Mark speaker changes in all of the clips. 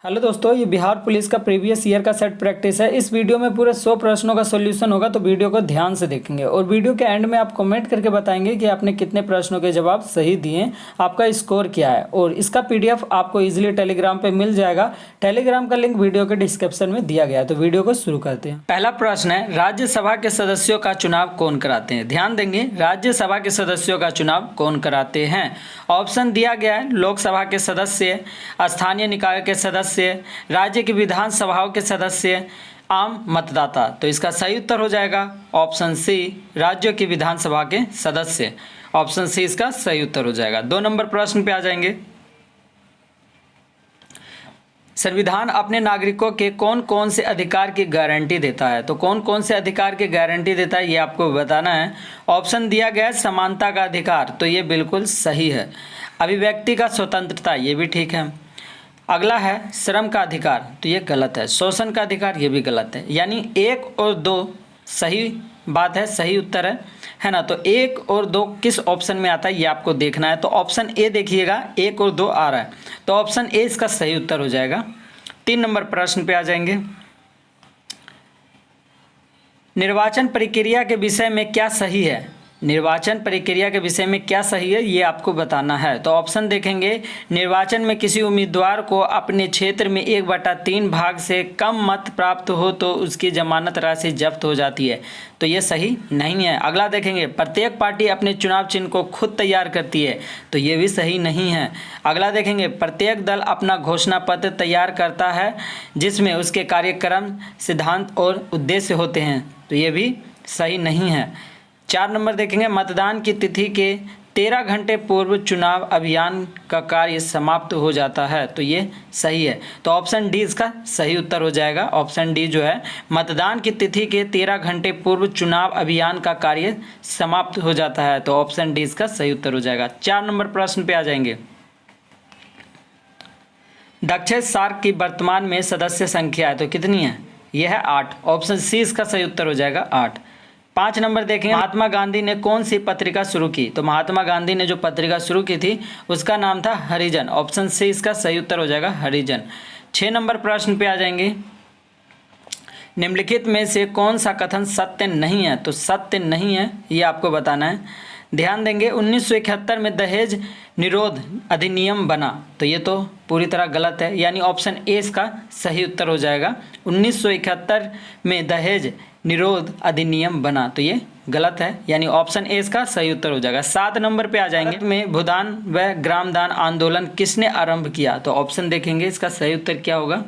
Speaker 1: Hello दोस्तों, ये Bihar police का प्रीवियस ईयर का सेट प्रैक्टिस है। इस वीडियो में पूरे 100 प्रश्नों का सॉल्यूशन होगा, तो वीडियो को ध्यान से देखेंगे और वीडियो के एंड में आप कमेंट करके बताएंगे कि आपने कितने प्रश्नों के जवाब सही दिए, आपका स्कोर क्या है। और इसका पीडीएफ आपको इजीली टेलीग्राम पे मिल जाएगा। टेलीग्राम का लिंक वीडियो के डिस्क्रिप्शन में दिया गया है। तो वीडियो को शुरू करते हैं। पहला प्रश्न है, राज्यसभा के सदस्यों का चुनाव कौन कराते हैं? ध्यान देंगे, राज्यसभा के सदस्यों का चुनाव कौन कराते हैं? ऑप्शन दिया गया है, लोकसभा के सदस्य, स्थानीय निकाय के सदस्य, राज्य की विधानसभाओं के सदस्य, आम मतदाता। तो इसका सही उत्तर हो जाएगा ऑप्शन सी, राज्यों की विधानसभा के सदस्य। ऑप्शन सी इसका सही उत्तर हो जाएगा। 2 नंबर प्रश्न पे आ जाएंगे। संविधान अपने नागरिकों के कौन कौन से अधिकार की गारंटी देता है? तो कौन कौन से अधिकार की गारंटी देता है ये आपको बताना है। ऑप्शन दिया गया है समानता का अधिकार, तो ये बिल्कुल सही है। अभिव्यक्ति का स्वतंत्रता, ये भी ठीक है। अगला है श्रम का अधिकार, तो ये गलत है। शोषण का अधिकार, ये भी गलत है। यानी 1 और 2 सही बात है, सही उत्तर है ना। तो 1 और 2 किस ऑप्शन में आता है ये आपको देखना है। तो ऑप्शन ए देखिएगा, 1 और 2 आ रहा है, तो ऑप्शन ए इसका सही उत्तर हो जाएगा। 3 नंबर प्रश्न पे आ जाएंगे। निर्वाचन प्रक्रिया के विषय में क्या सही है? निर्वाचन प्रक्रिया के विषय में क्या सही है ये आपको बताना है। तो ऑप्शन देखेंगे, निर्वाचन में किसी उम्मीदवार को अपने क्षेत्र में 1/3 भाग से कम मत प्राप्त हो तो उसकी जमानत राशि जब्त हो जाती है, तो ये सही नहीं है। अगला देखेंगे, प्रत्येक पार्टी अपने चुनाव चिन्ह को खुद तैयार करती है, तो ये भी सही नहीं है। अगला देखेंगे, प्रत्येक दल अपना घोषणा पत्र तैयार करता है जिसमें उसके कार्यक्रम, सिद्धांत और उद्देश्य होते हैं, तो ये भी सही नहीं है। 4 नंबर देखेंगे, मतदान की तिथि के 13 घंटे पूर्व चुनाव अभियान का कार्य समाप्त हो जाता है, तो ये सही है। तो ऑप्शन डी इसका सही उत्तर हो जाएगा। ऑप्शन डी जो है, मतदान की तिथि के 13 घंटे पूर्व चुनाव अभियान का कार्य समाप्त हो जाता है, तो ऑप्शन डी इसका सही उत्तर हो जाएगा। 4 नंबर प्रश्न पे आ जाएंगे। दक्षिण सार्क की वर्तमान में सदस्य संख्या है, तो कितनी है? यह है 8। ऑप्शन सी इसका सही उत्तर हो जाएगा 8। 5 नंबर देखेंगे, महात्मा गांधी ने कौन सी पत्रिका शुरू की? तो महात्मा गांधी ने जो पत्रिका शुरू की थी उसका नाम था हरिजन। ऑप्शन सी इसका सही उत्तर हो जाएगा हरिजन। 6 नंबर प्रश्न पे आ जाएंगे। निम्नलिखित में से कौन सा कथन सत्य नहीं है? तो सत्य नहीं है ये आपको बताना है। ध्यान देंगे, 1971 में दहेज निरोध अधिनियम बना, तो ये तो पूरी तरह गलत है, यानी ऑप्शन ए इसका सही उत्तर हो जाएगा। 1971 में दहेज निरोध अधिनियम बना, तो ये गलत है, यानी ऑप्शन ए इसका सही उत्तर हो जाएगा। 7 नंबर पे आ जाएंगे, में भूदान व ग्रामदान आंदोलन किसने आरंभ किया? तो ऑप्शन देखेंगे, इसका सही उत्तर क्या होगा?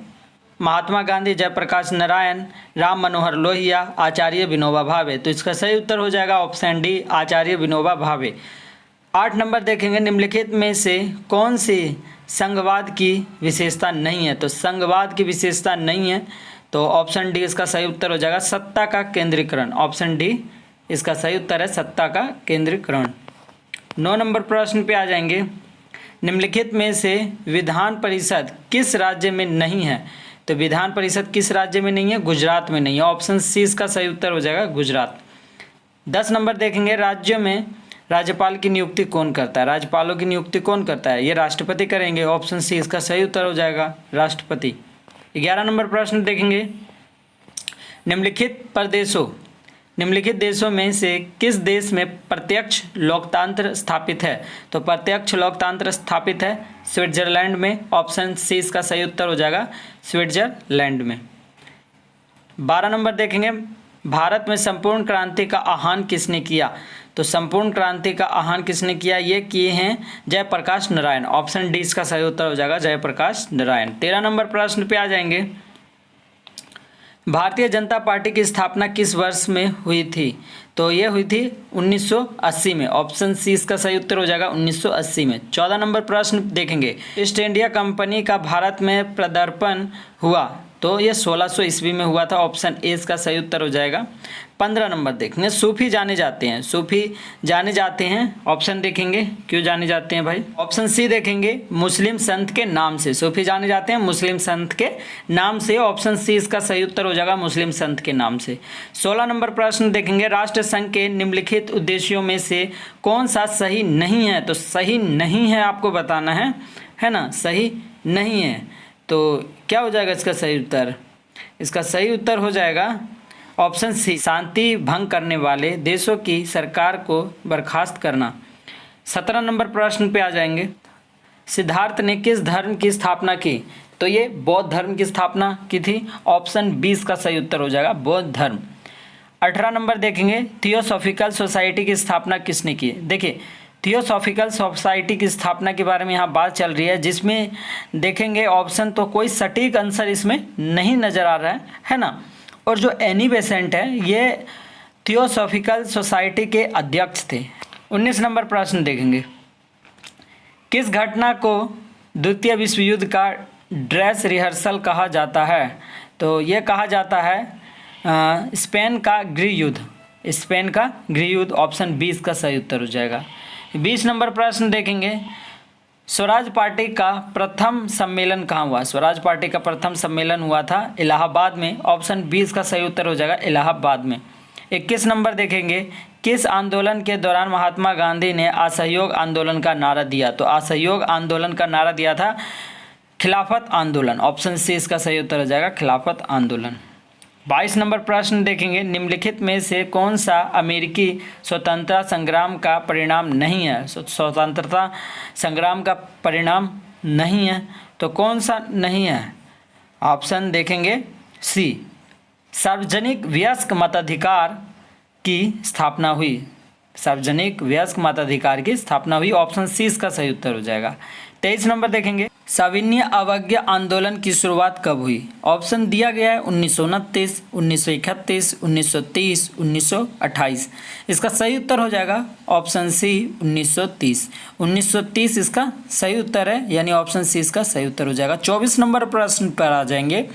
Speaker 1: महात्मा गांधी, जयप्रकाश नारायण, राम मनोहर लोहिया, आचार्य विनोबा भावे, तो इसका सही उत्तर हो जाएगा ऑप्शन डी, आचार्य विनोबा भावे। 8 नंबर देखेंगे, निम्नलिखित में से कौन सी संघवाद की विशेषता नहीं है? तो संघवाद की विशेषता नहीं है, तो ऑप्शन डी इसका सही उत्तर हो जाएगा सत्ता का केंद्रीकरण। ऑप्शन डी इसका सही उत्तर है सत्ता का केंद्रीकरण। 9 नंबर प्रश्न पे आ जाएंगे। निम्नलिखित में से विधान परिषद किस राज्य में नहीं है? तो विधान परिषद किस राज्य में नहीं है? गुजरात में नहीं है। ऑप्शन सी इसका सही उत्तर हो जाएगा गुजरात। 10 नंबर देखेंगे, राज्यों में राज्यपाल की नियुक्ति कौन करता है? राज्यपालों की नियुक्ति कौन करता है? ये राष्ट्रपति करेंगे। ऑप्शन सी इसका सही उत्तर हो जाएगा राष्ट्रपति। 11 नंबर प्रश्न देखेंगे, निम्नलिखित देशों में से किस देश में प्रत्यक्ष लोकतंत्र स्थापित है? तो प्रत्यक्ष लोकतंत्र स्थापित है स्विट्जरलैंड में। ऑप्शन सी इसका सही उत्तर हो जाएगा स्विट्जरलैंड में। 12 नंबर देखेंगे, भारत में संपूर्ण क्रांति का आह्वान किसने किया? तो संपूर्ण क्रांति का आह्वान किसने किया? ये किए हैं जयप्रकाश नारायण। ऑप्शन डी इसका सही उत्तर हो जाएगा जयप्रकाश नारायण। 13 नंबर प्रश्न पे आ जाएंगे, भारतीय जनता पार्टी की स्थापना किस वर्ष में हुई थी? तो ये हुई थी 1980 में। ऑप्शन सी इसका सही उत्तर हो जाएगा 1980 में। 14 नंबर प्रश्न देखेंगे, ईस्ट इंडिया कंपनी का भारत में पदार्पण हुआ, तो ये 1600 ईस्वी में हुआ था। ऑप्शन ए इसका सही उत्तर हो जाएगा। 15 नंबर देखेंगे, सूफी जाने जाते हैं। ऑप्शन देखेंगे क्यों जाने जाते हैं भाई? ऑप्शन सी देखेंगे, मुस्लिम संत के नाम से। सूफी जाने जाते हैं मुस्लिम संत के नाम से। ऑप्शन सी इसका सही उत्तर हो जाएगा मुस्लिम संत के नाम से। 16 नंबर प्रश्न देखेंगे, राष्ट्र संघ के निम्नलिखित उद्देश्यों में से कौन सा सही नहीं है? तो सही नहीं है आपको बताना है ना, सही नहीं है। तो क्या हो जाएगा इसका सही उत्तर? इसका सही उत्तर हो जाएगा ऑप्शन सी, शांति भंग करने वाले देशों की सरकार को बर्खास्त करना। 17 नंबर प्रश्न पे आ जाएंगे। सिद्धार्थ ने किस धर्म की स्थापना की? तो ये बौद्ध धर्म की स्थापना की थी। ऑप्शन 20 का सही उत्तर हो जाएगा बौद्ध धर्म। 18 नंबर देखेंगे, थियोसॉफिकल सोसाइटी की स्थापना किसने की? देखिए, थियोसॉफिकल सोसाइटी की स्थापना के बारे में यहाँ बात चल रही है, जिसमें देखेंगे ऑप्शन तो कोई सटीक आंसर इसमें नहीं नज़र आ रहा है ना। और जो एनी बेसेंट है ये थियोसॉफिकल सोसाइटी के अध्यक्ष थे। 19 नंबर प्रश्न देखेंगे, किस घटना को द्वितीय विश्व युद्ध का ड्रेस रिहर्सल कहा जाता है? तो ये कहा जाता है स्पेन का गृह युद्ध। स्पेन का गृह युद्ध ऑप्शन 20 का सही उत्तर हो जाएगा। 20 नंबर प्रश्न देखेंगे, स्वराज पार्टी का प्रथम सम्मेलन कहाँ हुआ? स्वराज पार्टी का प्रथम सम्मेलन हुआ था इलाहाबाद में। ऑप्शन 20 का सही उत्तर हो जाएगा इलाहाबाद में। 21 नंबर देखेंगे, किस आंदोलन के दौरान महात्मा गांधी ने असहयोग आंदोलन का नारा दिया? तो असहयोग आंदोलन का नारा दिया था खिलाफत आंदोलन। ऑप्शन सी इसका सही उत्तर हो जाएगा खिलाफत आंदोलन। 22 नंबर प्रश्न देखेंगे, निम्नलिखित में से कौन सा अमेरिकी स्वतंत्रता संग्राम का परिणाम नहीं है? स्वतंत्रता संग्राम का परिणाम नहीं है, तो कौन सा नहीं है? ऑप्शन देखेंगे सी, सार्वजनिक वयस्क मताधिकार की स्थापना हुई। सार्वजनिक वयस्क मताधिकार की स्थापना हुई। ऑप्शन सी इसका सही उत्तर हो जाएगा। 23 नंबर देखेंगे, सविनय अवज्ञा आंदोलन की शुरुआत कब हुई? ऑप्शन दिया गया है 1929, 1931, 1930, 1928। इसका सही उत्तर हो जाएगा ऑप्शन सी 1930। 1930 इसका सही उत्तर है, यानी ऑप्शन सी इसका सही उत्तर हो जाएगा। 24 नंबर प्रश्न पर आ जाएंगे,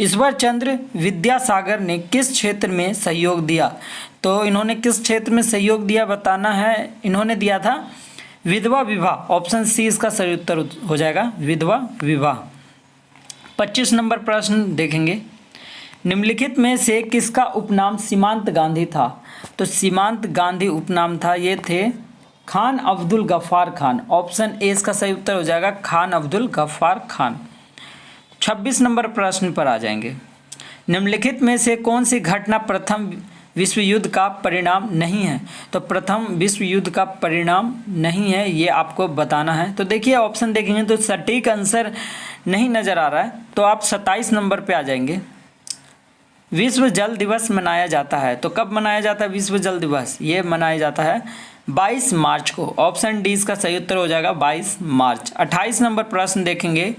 Speaker 1: ईश्वर चंद्र विद्यासागर ने किस क्षेत्र में सहयोग दिया? तो इन्होंने किस क्षेत्र में सहयोग दिया बताना है। इन्होंने दिया था विधवा विवाह। ऑप्शन सी इसका सही उत्तर हो जाएगा विधवा विवाह। 25 नंबर प्रश्न देखेंगे, निम्नलिखित में से किसका उपनाम सीमांत गांधी था? तो सीमांत गांधी उपनाम था, ये थे खान अब्दुल गफ्फार खान। ऑप्शन ए इसका सही उत्तर हो जाएगा खान अब्दुल गफ्फार खान। 26 नंबर प्रश्न पर आ जाएंगे, निम्नलिखित में से कौन सी घटना प्रथम विश्व युद्ध का परिणाम नहीं है? तो प्रथम विश्व युद्ध का परिणाम नहीं है, ये आपको बताना है। तो देखिए ऑप्शन देखेंगे तो सटीक आंसर नहीं नज़र आ रहा है, तो आप 27 नंबर पे आ जाएंगे। विश्व जल दिवस मनाया जाता है, तो कब मनाया जाता है विश्व जल दिवस? ये मनाया जाता है 22 मार्च को। ऑप्शन डी इसका सही उत्तर हो जाएगा 22 मार्च। 28 नंबर प्रश्न देखेंगे,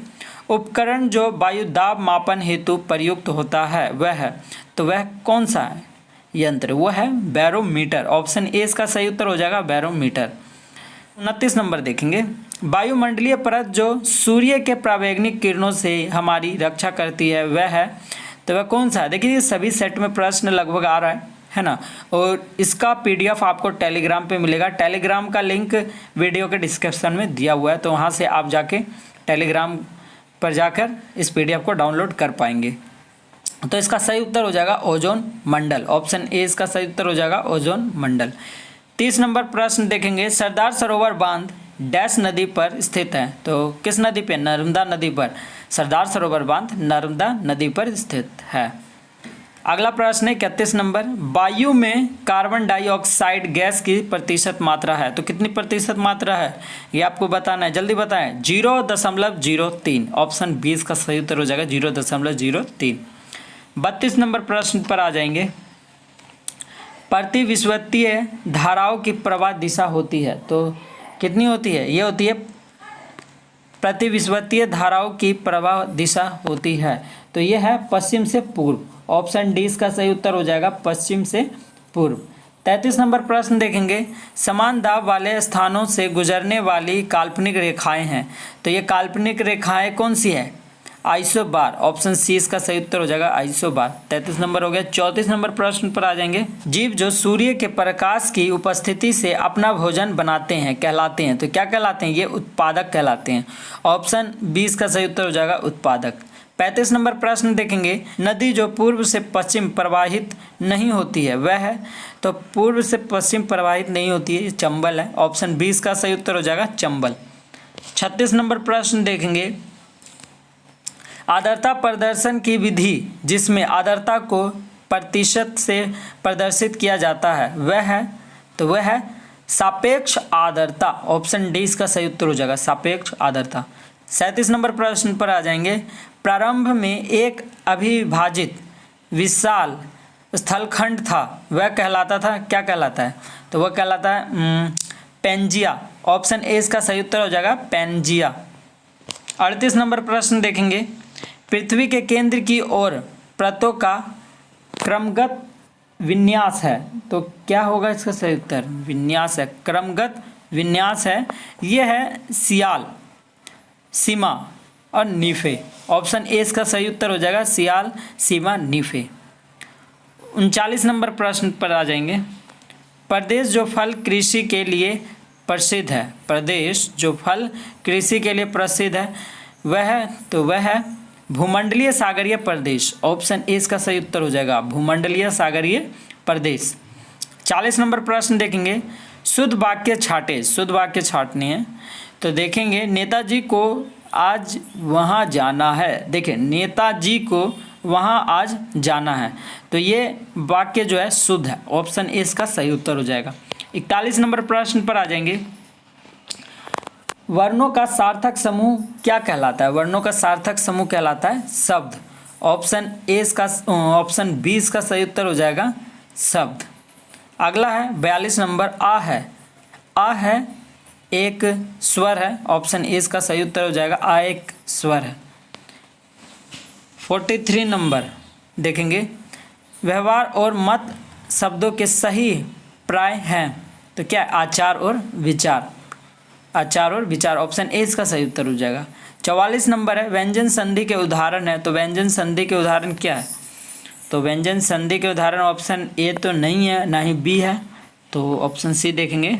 Speaker 1: उपकरण जो वायु दाब मापन हेतु प्रयुक्त होता है वह है, तो वह कौन सा है यंत्र? वो है बैरोमीटर। ऑप्शन ए इसका सही उत्तर हो जाएगा बैरोमीटर। 29 नंबर देखेंगे, वायुमंडलीय परत जो सूर्य के परावैंगनिक किरणों से हमारी रक्षा करती है वह है, तो वह कौन सा है? देखिए ये सभी सेट में प्रश्न लगभग आ रहा है ना। और इसका PDF आपको टेलीग्राम पे मिलेगा। टेलीग्राम का लिंक वीडियो के डिस्क्रिप्शन में दिया हुआ है, तो वहाँ से आप जाके टेलीग्राम पर जाकर इस PDF को डाउनलोड कर पाएंगे। तो इसका सही उत्तर हो जाएगा ओजोन मंडल। ऑप्शन ए इसका सही उत्तर हो जाएगा ओजोन मंडल। 30 नंबर प्रश्न देखेंगे, सरदार सरोवर बांध डैश नदी पर स्थित है, तो किस नदी पे? नर्मदा नदी पर। सरदार सरोवर बांध नर्मदा नदी पर स्थित है। अगला प्रश्न है 31 नंबर, वायु में कार्बन डाइऑक्साइड गैस की प्रतिशत मात्रा है, तो कितनी प्रतिशत मात्रा है ये आपको बताना है, जल्दी बताएं। 0.03। ऑप्शन 20 का सही उत्तर हो जाएगा 0.03। 32 नंबर प्रश्न पर आ जाएंगे, प्रतिविषुवतीय धाराओं की प्रवाह दिशा होती है, तो कितनी होती है? ये होती है प्रतिविषुवतीय धाराओं की प्रवाह दिशा होती है, तो ये है पश्चिम से पूर्व। ऑप्शन डी इसका सही उत्तर हो जाएगा पश्चिम से पूर्व। 33 नंबर प्रश्न देखेंगे, समान दाब वाले स्थानों से गुजरने वाली काल्पनिक रेखाएं हैं, तो ये काल्पनिक रेखाएं कौन सी है? आइसोबार। ऑप्शन सी इसका सही उत्तर हो जाएगा आइसोबार। 33 नंबर हो गया। 34 नंबर प्रश्न पर आ जाएंगे, जीव जो सूर्य के प्रकाश की उपस्थिति से अपना भोजन बनाते हैं कहलाते हैं, तो क्या कहलाते हैं? ये उत्पादक कहलाते हैं। ऑप्शन 20 का सही उत्तर हो जाएगा उत्पादक। 35 नंबर प्रश्न देखेंगे, नदी जो पूर्व से पश्चिम प्रवाहित नहीं होती है वह है, तो पूर्व से पश्चिम प्रवाहित नहीं होती है, ये चंबल है। ऑप्शन 20 का सही उत्तर हो जाएगा चंबल। 36 नंबर प्रश्न देखेंगे, आर्द्रता प्रदर्शन की विधि जिसमें आर्द्रता को प्रतिशत से प्रदर्शित किया जाता है वह है सापेक्ष आर्द्रता। ऑप्शन डी इसका सही उत्तर हो जाएगा, सापेक्ष आर्द्रता। 37 नंबर प्रश्न पर आ जाएंगे। प्रारंभ में एक अविभाजित विशाल स्थलखंड था, वह कहलाता था, क्या कहलाता है? तो वह कहलाता है पैंजिया। ऑप्शन ए इसका सही उत्तर हो जाएगा, पैंजिया। 38 नंबर प्रश्न देखेंगे। पृथ्वी के केंद्र की ओर परतों का क्रमगत विन्यास है, तो क्या होगा इसका सही उत्तर? विन्यास है, क्रमगत विन्यास है। यह है सियाल, सीमा और नीफे। ऑप्शन ए इसका सही उत्तर हो जाएगा, सियाल, सीमा, नीफे। 39 नंबर प्रश्न पर आ जाएंगे। प्रदेश जो फल कृषि के लिए प्रसिद्ध है, प्रदेश जो फल कृषि के लिए प्रसिद्ध है वह है भूमंडलीय सागरीय प्रदेश। ऑप्शन ए इसका सही उत्तर हो जाएगा, भूमंडलीय सागरीय प्रदेश। 40 नंबर प्रश्न देखेंगे। शुद्ध वाक्य छाटे, शुद्ध वाक्य छाटनी है, तो देखेंगे नेताजी को आज वहाँ जाना है। देखिए, नेताजी को वहाँ आज जाना है, तो ये वाक्य जो है शुद्ध है। ऑप्शन ए इसका सही उत्तर हो जाएगा। 41 नंबर प्रश्न पर आ जाएंगे। वर्णों का सार्थक समूह क्या कहलाता है? वर्णों का सार्थक समूह कहलाता है शब्द। ऑप्शन बी इसका सही उत्तर हो जाएगा, शब्द। अगला है 42 नंबर। आ है एक स्वर है। ऑप्शन ए इसका सही उत्तर हो जाएगा, आ एक स्वर है। 43 नंबर देखेंगे। व्यवहार और मत शब्दों के सही प्राय हैं, तो क्या? आचार और विचार, आचार और विचार। ऑप्शन ए इसका सही उत्तर हो जाएगा। 44 नंबर है। व्यंजन संधि के उदाहरण है, तो व्यंजन संधि के उदाहरण क्या है? तो व्यंजन संधि के उदाहरण ऑप्शन ए तो नहीं है, ना ही बी है, तो ऑप्शन सी देखेंगे।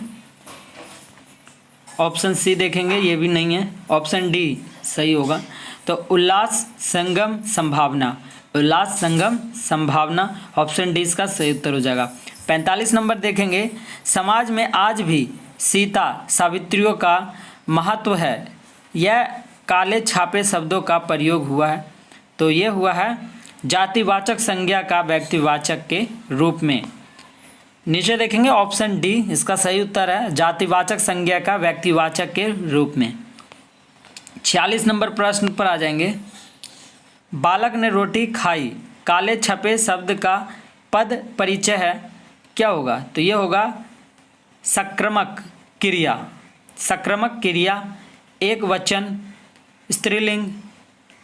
Speaker 1: ऑप्शन सी देखेंगे, ये भी नहीं है। ऑप्शन डी सही होगा। तो उल्लास संगम संभावना, उल्लास संगम संभावना। ऑप्शन डी इसका सही उत्तर हो जाएगा। 45 नंबर देखेंगे। समाज में आज भी सीता सावित्रियों का महत्व है, यह काले छापे शब्दों का प्रयोग हुआ है, तो ये हुआ है जातिवाचक संज्ञा का व्यक्तिवाचक के रूप में। नीचे देखेंगे ऑप्शन डी इसका सही उत्तर है, जातिवाचक संज्ञा का व्यक्तिवाचक के रूप में। 46 नंबर प्रश्न पर आ जाएंगे। बालक ने रोटी खाई, काले छपे शब्द का पद परिचय है, क्या होगा? तो ये होगा सक्रमक क्रिया, सक्रमक क्रिया, एक वचन, स्त्रीलिंग,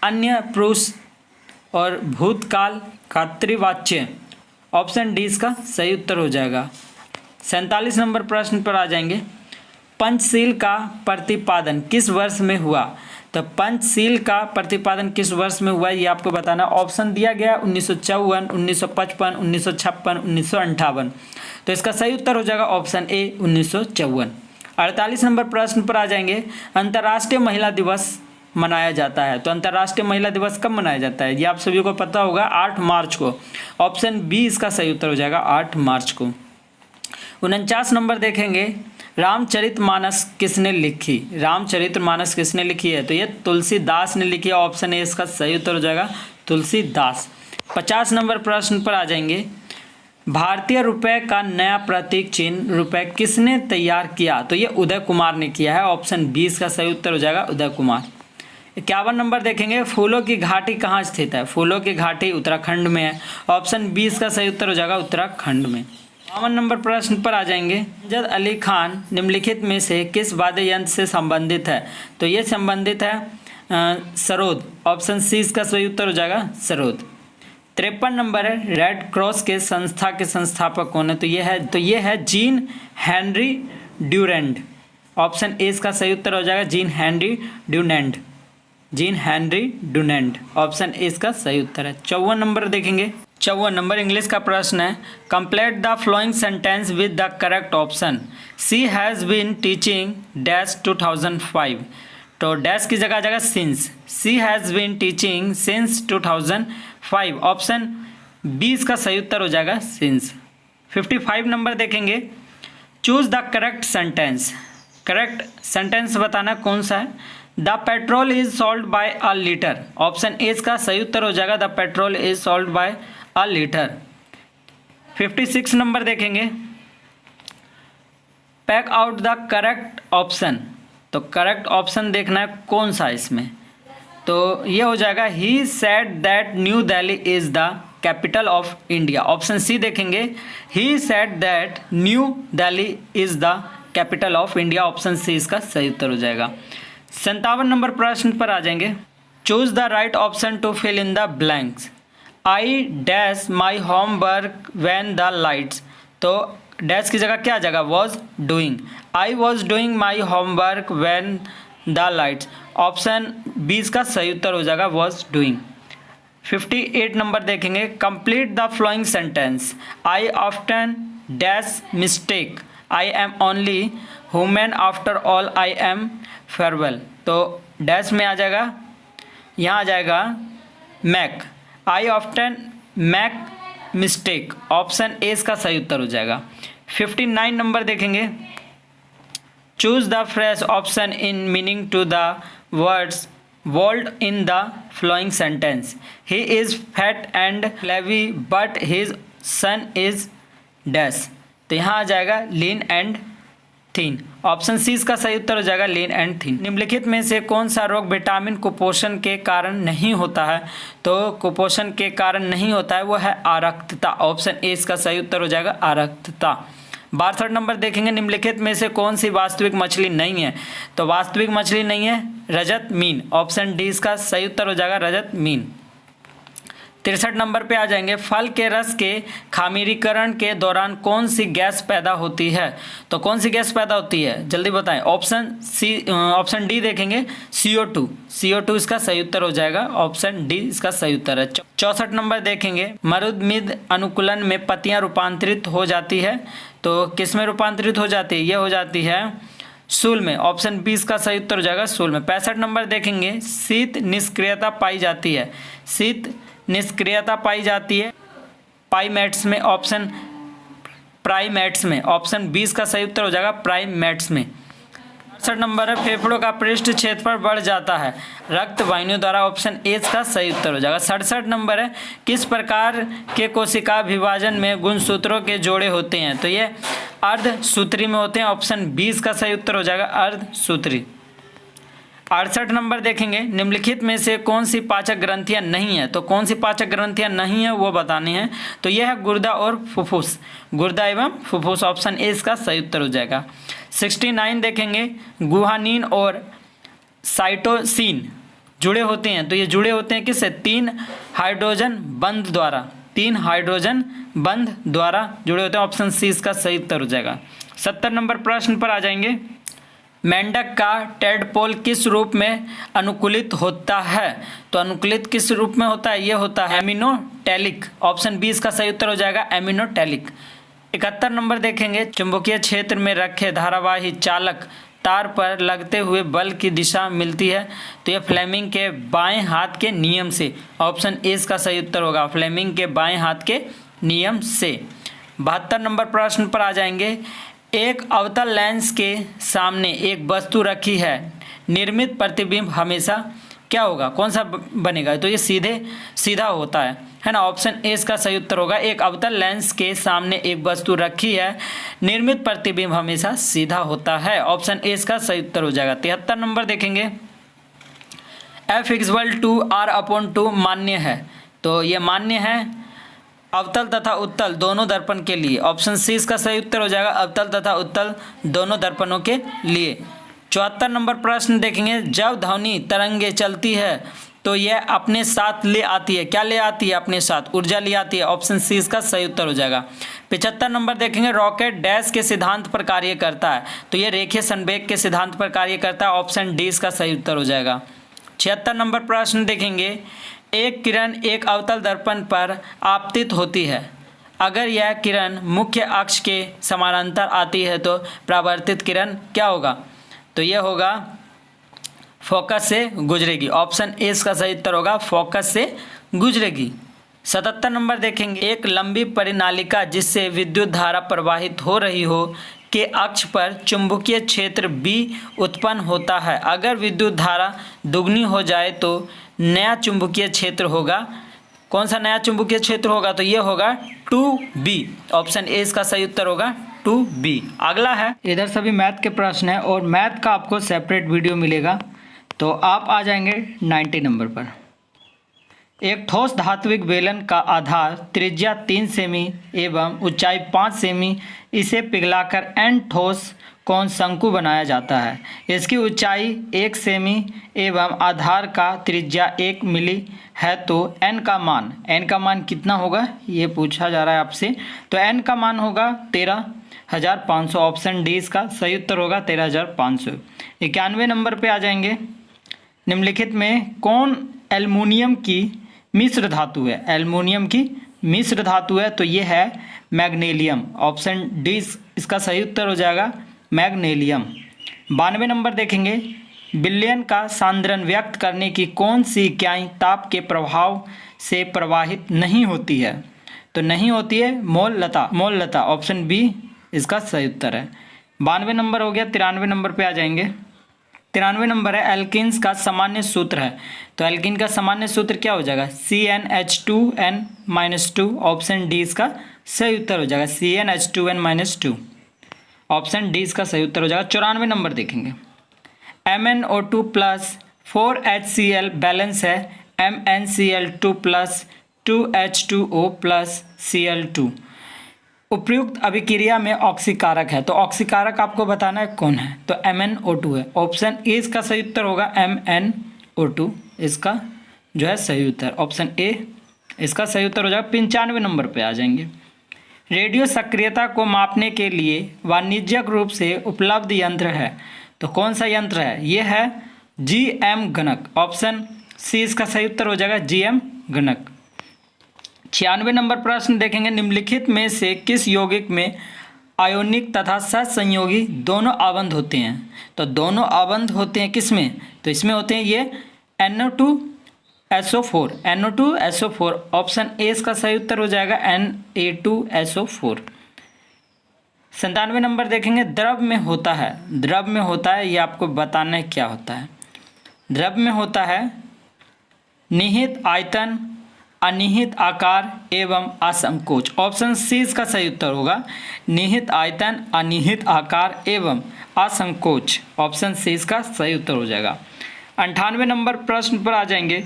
Speaker 1: अन्य पुरुष और भूतकाल का त्रिवाच्य। ऑप्शन डी इसका सही उत्तर हो जाएगा। 47 नंबर प्रश्न पर आ जाएंगे। पंचशील का प्रतिपादन किस वर्ष में हुआ? तो पंचशील का प्रतिपादन किस वर्ष में हुआ ये आपको बताना। ऑप्शन दिया गया 1954, 1955, 1956, 1958, तो इसका सही उत्तर हो जाएगा ऑप्शन ए 1954। 48 नंबर प्रश्न पर आ जाएंगे। अंतर्राष्ट्रीय महिला दिवस मनाया जाता है, तो अंतर्राष्ट्रीय महिला दिवस कब मनाया जाता है? ये आप सभी को पता होगा, 8 मार्च को। ऑप्शन बी इसका सही उत्तर हो जाएगा 8 मार्च को। 49 नंबर देखेंगे। रामचरितमानस किसने लिखी? रामचरितमानस किसने लिखी है? तो ये तुलसीदास ने लिखी है। ऑप्शन ए इसका सही उत्तर हो जाएगा तुलसीदास। 50 नंबर प्रश्न पर आ जाएंगे। भारतीय रुपए का नया प्रतीक चिन्ह रुपए किसने तैयार किया? तो ये उदय कुमार ने किया है। ऑप्शन बी इसका सही उत्तर हो जाएगा उदय कुमार। 51 नंबर देखेंगे। फूलों की घाटी कहाँ स्थित है? फूलों की घाटी उत्तराखंड में है। ऑप्शन बी इसका सही उत्तर हो जाएगा उत्तराखंड में। 52 नंबर प्रश्न पर आ जाएंगे। अमजद अली खान निम्नलिखित में से किस वाद्य यंत्र से संबंधित है? तो ये संबंधित है सरोद। ऑप्शन सी इसका सही उत्तर हो जाएगा सरोद। 53 नंबर है। रेड क्रॉस के संस्था के संस्थापक कौन है? तो ये है Jean Henry Durant. Option A इसका सही उत्तर हो जाएगा Jean Henry Durant, Jean Henry Durant. Option A इसका सही उत्तर है। 54 नंबर देखेंगे। 54 नंबर इंग्लिश का प्रश्न है। Complete the following sentence with the correct option. She has been teaching dash 2005, तो डैश की जगह आ जाएगा since. She has been teaching since 2005। Option B इसका सही उत्तर हो जाएगा सिंस। 55 नंबर देखेंगे। Choose the correct sentence. Correct sentence बताना कौन सा है? The petrol is sold by a litre. Option A इसका सही उत्तर हो जाएगा the petrol is sold by a litre. 56 number देखेंगे, pick out the correct option. तो करेक्ट ऑप्शन देखना है कौन सा इसमें, तो ये हो जाएगा he said that New Delhi is the capital of India. Option C देखेंगे, he said that New Delhi is the capital of India. Option C इसका सही उत्तर हो जाएगा। 57 नंबर प्रश्न पर आ जाएंगे, choose the right option to fill in the blanks. I dash my homework when the lights. तो डैश की जगह क्या आ जाएगा, was doing. I was doing my homework when the lights. Option B इसका सही उत्तर हो जाएगा वॉज डूइंग। 58 नंबर देखेंगे, complete the following sentence. I often dash mistake, I am only human after all, I am farewell. तो dash में आ जाएगा, यहाँ आ जाएगा make. I often make mistake. Option A इसका सही उत्तर हो जाएगा। 59 नंबर देखेंगे, choose the fresh option in meaning to the words world in the following sentence. He is fat and flabby but his son is dash. तो यहाँ आ जाएगा lean and thin. Option C इसका सही उत्तर हो जाएगा लीन एंड थीन। निम्नलिखित में से कौन सा रोग विटामिन कुपोषण के कारण नहीं होता है। तो कुपोषण के कारण नहीं होता है वो है आरक्तता। ऑप्शन ए इसका सही उत्तर हो जाएगा आरक्तता। 62 नंबर देखेंगे, निम्नलिखित में से कौन सी वास्तविक मछली नहीं है। तो वास्तविक मछली नहीं है रजत मीन। ऑप्शन डी इसका सही उत्तर हो जाएगा रजत मीन। 63 नंबर पे आ जाएंगे, फल के रस के खामीरीकरण के दौरान कौन सी गैस पैदा होती है। तो कौन सी गैस पैदा होती है जल्दी बताएं। ऑप्शन डी देखेंगे CO2। CO2 इसका सही उत्तर हो जाएगा। ऑप्शन डी इसका सही उत्तर है। 64 नंबर देखेंगे, मरुदमिद अनुकूलन में पत्तियां रूपांतरित हो जाती है। तो किस में रूपांतरित हो जाती है, ये हो जाती है सूल में। ऑप्शन बी इसका सही उत्तर हो जाएगा सूल में। 65 नंबर देखेंगे, शीत निष्क्रियता पाई जाती है। शीत निष्क्रियता पाई जाती है पाइमेट्स में। ऑप्शन प्राइमेट्स में। ऑप्शन 20 का सही उत्तर हो जाएगा प्राइमेट्स में। 68 नंबर है, फेफड़ों का पृष्ठ क्षेत्रफल बढ़ जाता है रक्त वाहिनियों द्वारा। ऑप्शन ए का सही उत्तर हो जाएगा। 67 नंबर है, किस प्रकार के कोशिका विभाजन में गुणसूत्रों के जोड़े होते हैं। तो ये अर्धसूत्री में होते हैं। ऑप्शन 20 का सही उत्तर हो जाएगा अर्धसूत्री। 68 नंबर देखेंगे, निम्नलिखित में से कौन सी पाचक ग्रंथियां नहीं है। तो कौन सी पाचक ग्रंथियां नहीं है वो बतानी है। तो यह है गुर्दा और फुफ्फुस, गुर्दा एवं फुफ्फुस। ऑप्शन ए इसका सही उत्तर हो जाएगा। 69 देखेंगे, गुहानिन और साइटोसिन जुड़े होते हैं। तो ये जुड़े होते हैं किससे, 3 हाइड्रोजन बंध द्वारा। 3 हाइड्रोजन बंध द्वारा जुड़े होते हैं। ऑप्शन सी इसका सही उत्तर हो जाएगा। 70 नंबर प्रश्न पर आ जाएंगे, मेंढक का टेडपोल किस रूप में अनुकूलित होता है। तो अनुकूलित किस रूप में होता है, ये होता है एमिनोटेलिक। ऑप्शन बी इसका सही उत्तर हो जाएगा एमिनोटेलिक। 71 नंबर देखेंगे, चुंबकीय क्षेत्र में रखे धारावाही चालक तार पर लगते हुए बल की दिशा मिलती है। तो यह फ्लेमिंग के बाएं हाथ के नियम से। ऑप्शन ए इसका सही उत्तर होगा फ्लेमिंग के बाएं हाथ के नियम से। 72 नंबर प्रश्न पर आ जाएंगे, एक अवतल लेंस के सामने एक वस्तु रखी है, निर्मित प्रतिबिंब हमेशा क्या होगा, कौन सा बनेगा। तो ये सीधा होता है ना। ऑप्शन ए इसका सही उत्तर होगा। एक अवतल लेंस के सामने एक वस्तु रखी है, निर्मित प्रतिबिंब हमेशा सीधा होता है। ऑप्शन ए इसका सही उत्तर हो जाएगा। 73 नंबर देखेंगे, F=R/2 मान्य है। तो ये मान्य है अवतल तथा उत्तल दोनों दर्पण के लिए। ऑप्शन सी इसका सही उत्तर हो जाएगा अवतल तथा उत्तल दोनों दर्पणों के लिए। 74 नंबर प्रश्न देखेंगे, जब ध्वनि तरंगे चलती है तो यह अपने साथ ले आती है, क्या ले आती है, अपने साथ ऊर्जा ले आती है। ऑप्शन सी इसका सही उत्तर हो जाएगा। 75 नंबर देखेंगे, रॉकेट डैश के सिद्धांत पर कार्य करता है। तो यह रेखीय संवेग के सिद्धांत पर कार्य करता है। ऑप्शन डी इसका सही उत्तर हो जाएगा। 76 नंबर प्रश्न देखेंगे, एक किरण एक अवतल दर्पण पर आपतित होती है। अगर यह किरण मुख्य अक्ष के समानांतर आती है तो परावर्तित किरण क्या होगा। तो यह होगा फोकस से गुजरेगी। ऑप्शन ए इसका सही उत्तर होगा फोकस से गुजरेगी। 77 नंबर देखेंगे, एक लंबी परिनालिका जिससे विद्युत धारा प्रवाहित हो रही हो के अक्ष पर चुंबकीय क्षेत्र B उत्पन्न होता है। अगर विद्युत धारा दुगनी हो जाए तो नया चुंबकीय क्षेत्र होगा। कौन सा नया चुंबकीय क्षेत्र होगा? तो ये होगा 2B। ऑप्शन ए इसका सही उत्तर होगा 2B। अगला है, इधर सभी मैथ के प्रश्न है और मैथ का आपको सेपरेट वीडियो मिलेगा। तो आप आ जाएंगे 90 नंबर पर। एक ठोस धात्विक बेलन का आधार त्रिज्या 3 सेमी एवं ऊंचाई 5 सेमी, इसे पिघलाकर n ठोस कोण शंकु बनाया जाता है। इसकी ऊंचाई 1 सेमी एवं आधार का त्रिज्या 1 मिली है तो n का मान कितना होगा, ये पूछा जा रहा है आपसे। तो n का मान होगा 13,500। ऑप्शन डी इसका सही उत्तर होगा 13,500। 91 नंबर पे आ जाएंगे। निम्नलिखित में कौन एल्युमिनियम की मिश्र धातु है? एल्युमिनियम की मिश्र धातु है तो ये है मैग्नीशियम। ऑप्शन डी इसका सही उत्तर हो जाएगा मैग्नीशियम। 92 नंबर देखेंगे। विलयन का सांद्रण व्यक्त करने की कौन सी इकाई ताप के प्रभाव से प्रवाहित नहीं होती है? तो नहीं होती है मोल लता। ऑप्शन बी इसका सही उत्तर है। 92 नंबर हो गया। 93 नंबर पे आ जाएंगे। 93 नंबर है, एल्कीन्स का सामान्य सूत्र है। तो एल्कीन का सामान्य सूत्र क्या हो जाएगा? CnH2n-2। ऑप्शन डी इसका सही उत्तर हो जाएगा CnH2n-2। ऑप्शन डी इसका सही उत्तर हो जाएगा। 94 नंबर देखेंगे। MnO2 प्लस 4HCl बैलेंस है MnCl2 plus 2H2O plus Cl2। उपयुक्त अभिक्रिया में ऑक्सीकारक है। तो ऑक्सीकारक आपको बताना है कौन है? तो MnO2 है। ऑप्शन ए इसका सही उत्तर होगा MnO2 इसका जो है सही उत्तर। ऑप्शन ए इसका सही उत्तर हो जाएगा। 95 नंबर पे आ जाएंगे। रेडियो सक्रियता को मापने के लिए वाणिज्यिक रूप से उपलब्ध यंत्र है। तो कौन सा यंत्र है? ये है GM गणक। ऑप्शन सी इसका सही उत्तर हो जाएगा GM गणक। 96 नंबर प्रश्न देखेंगे। निम्नलिखित में से किस यौगिक में आयोनिक तथा सहसंयोगी दोनों आबंध होते हैं? तो दोनों आबंध होते हैं किस में? तो इसमें होते हैं ये NO2SO4। ऑप्शन ए इसका सही उत्तर हो जाएगा Na2SO4। 97 नंबर देखेंगे। द्रव में होता है ये आपको बताना है क्या होता है। द्रव में होता है निहित आयतन, अनिहित आकार एवं असंकोच। ऑप्शन सी इसका सही उत्तर होगा निहित आयतन, अनिहित आकार एवं असंकोच। ऑप्शन सी इसका सही उत्तर हो जाएगा। 98 नंबर प्रश्न पर आ जाएंगे।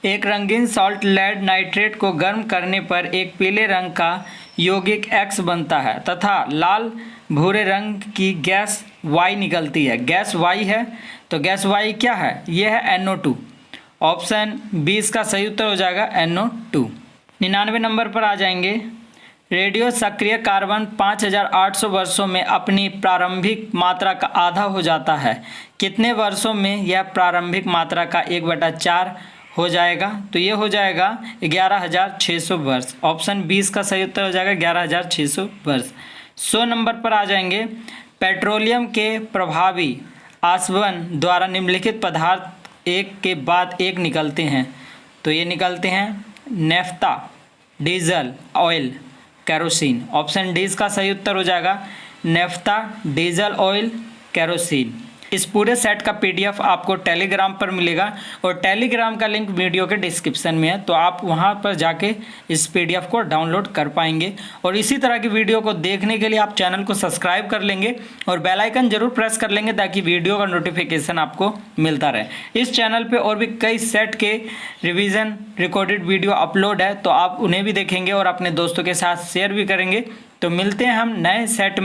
Speaker 1: एक रंगीन सॉल्ट लेड नाइट्रेट को गर्म करने पर एक पीले रंग का यौगिक X बनता है तथा लाल भूरे रंग की गैस Y निकलती है। गैस Y है तो गैस Y क्या है? यह है NO2। ऑप्शन बी इसका सही उत्तर हो जाएगा NO2। 99 नंबर पर आ जाएंगे। रेडियो सक्रिय कार्बन 5800 वर्षों में अपनी प्रारंभिक मात्रा का आधा हो जाता है। कितने वर्षों में यह प्रारंभिक मात्रा का 1/4 हो जाएगा? तो ये हो जाएगा 11,600 वर्ष। ऑप्शन बी इसका सही उत्तर हो जाएगा 11,600 वर्ष। 100 नंबर पर आ जाएंगे। पेट्रोलियम के प्रभावी आसवन द्वारा निम्नलिखित पदार्थ एक के बाद एक निकलते हैं। तो ये निकलते हैं naphtha, diesel, oil, kerosene. Option D इसका सही उत्तर हो जाएगा नेफ्ता, डीजल, ऑयल, कैरोसिन। इस पूरे सेट का PDF आपको टेलीग्राम पर मिलेगा और टेलीग्राम का लिंक वीडियो के डिस्क्रिप्शन में है, तो आप वहां पर जाके इस PDF को डाउनलोड कर पाएंगे। और इसी तरह की वीडियो को देखने के लिए आप चैनल को सब्सक्राइब कर लेंगे और बेल आइकन जरूर प्रेस कर लेंगे ताकि वीडियो का नोटिफिकेशन आपको मिलता रहे। इस चैनल पे और भी कई सेट के रिवीजन रिकॉर्डेड वीडियो अपलोड है, तो आप उन्हें भी देखेंगे और अपने दोस्तों के साथ शेयर भी करेंगे। तो मिलते हैं हम नए सेट में।